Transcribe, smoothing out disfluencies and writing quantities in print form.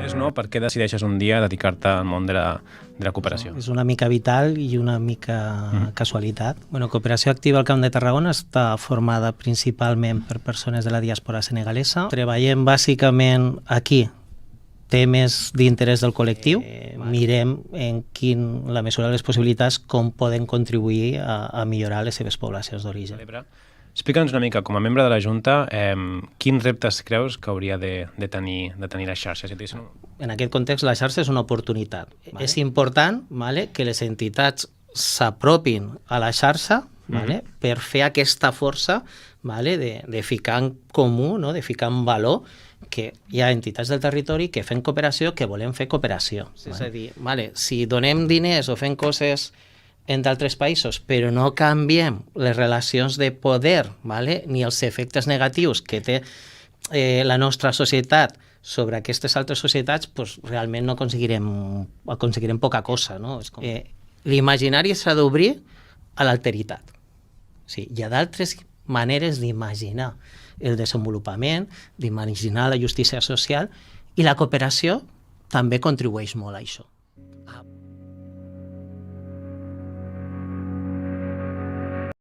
més no, per què decideixes un dia dedicar-te al món de la cooperació? És una mica vital i una mica casualitat. Bueno, Cooperació Activa al Camp de Tarragona està formada principalment per persones de la diàspora senegalesa. Treballem bàsicament aquí temes d'interès del col·lectiu. Mirem en la mesura de les possibilitats com poden contribuir a millorar les seves poblacions d'origen. Explica'ns una mica, com a membre de la Junta, quins reptes creus que hauria de tenir la xarxa? En aquest context, la xarxa és una oportunitat. És important que les entitats s'apropin a la xarxa per fer aquesta força de ficar en comú, de ficar en valor que hi ha entitats del territori que fem cooperació, que volem fer cooperació. És a dir, si donem diners o fem coses entre altres països, però no canviem les relacions de poder, ni els efectes negatius que té la nostra societat sobre aquestes altres societats, doncs realment no aconseguirem poca cosa. L'imaginari s'ha d'obrir a l'alteritat. Hi ha d'altres maneres d'imaginar el desenvolupament, d'imaginar la justícia social, i la cooperació també contribueix molt a això.